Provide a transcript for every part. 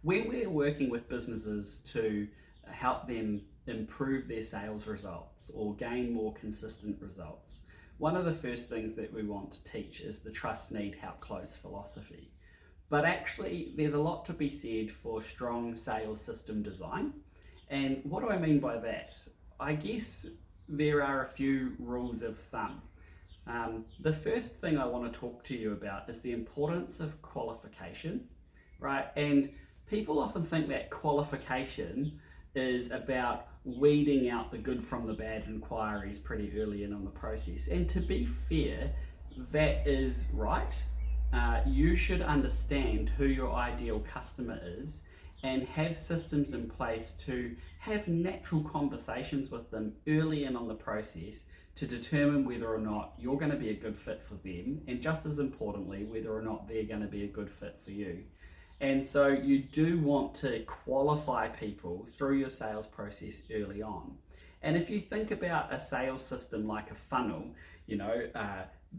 When we're working with businesses to help them improve their sales results or gain more consistent results, one of the first things that we want to teach is the trust, need, help, close philosophy. But actually, there's a lot to be said for strong sales system design. And what do I mean by that? I guess there are a few rules of thumb. The first thing I want to talk to you about is the importance of qualification, right? And people often think that qualification is about weeding out the good from the bad inquiries pretty early in on the process. And to be fair, that is right. You should understand who your ideal customer is and have systems in place to have natural conversations with them early in on the process to determine whether or not you're going to be a good fit for them, and just as importantly, whether or not they're going to be a good fit for you. And so you do want to qualify people through your sales process early on. And if you think about a sales system like a funnel,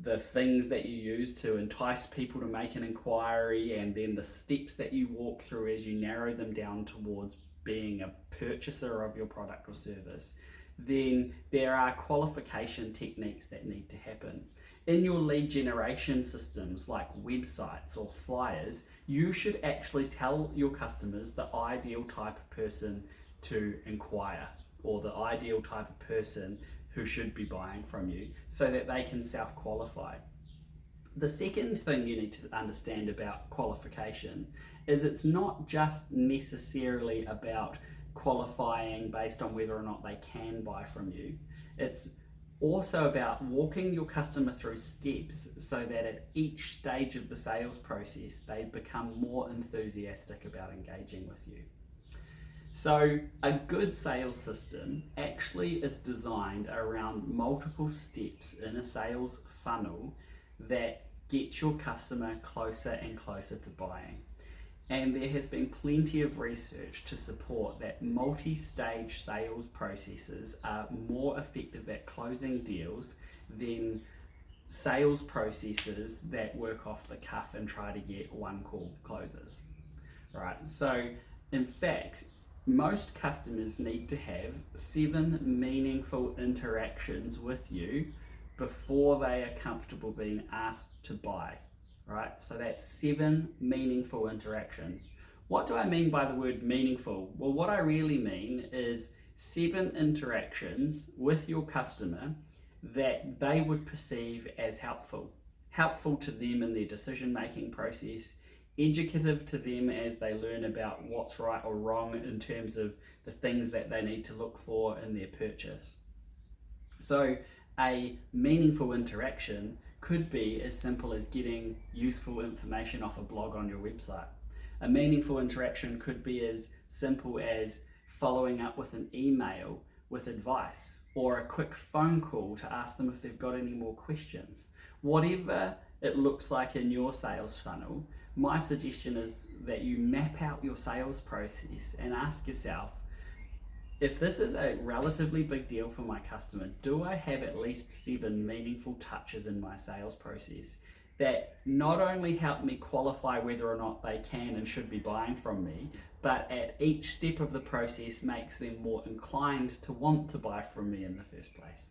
the things that you use to entice people to make an inquiry, and then the steps that you walk through as you narrow them down towards being a purchaser of your product or service, then there are qualification techniques that need to happen. In your lead generation systems like websites or flyers, you should actually tell your customers the ideal type of person to inquire, or the ideal type of person who should be buying from you, so that they can self-qualify. The second thing you need to understand about qualification is it's not just necessarily about qualifying based on whether or not they can buy from you. It's also about walking your customer through steps so that at each stage of the sales process, they become more enthusiastic about engaging with you. So a good sales system actually is designed around multiple steps in a sales funnel that gets your customer closer and closer to buying. And there has been plenty of research to support that multi-stage sales processes are more effective at closing deals than sales processes that work off the cuff and try to get one call closes, right? So in fact, most customers need to have 7 meaningful interactions with you before they are comfortable being asked to buy, right? So that's 7 meaningful interactions. What do I mean by the word meaningful? Well, what I really mean is 7 interactions with your customer that they would perceive as helpful to them in their decision-making process, educative to them as they learn about what's right or wrong in terms of the things that they need to look for in their purchase. So a meaningful interaction could be as simple as getting useful information off a blog on your website. A meaningful interaction could be as simple as following up with an email with advice, or a quick phone call to ask them if they've got any more questions. Whatever it looks like in your sales funnel, my suggestion is that you map out your sales process and ask yourself, if this is a relatively big deal for my customer, do I have at least 7 meaningful touches in my sales process that not only help me qualify whether or not they can and should be buying from me, but at each step of the process makes them more inclined to want to buy from me in the first place?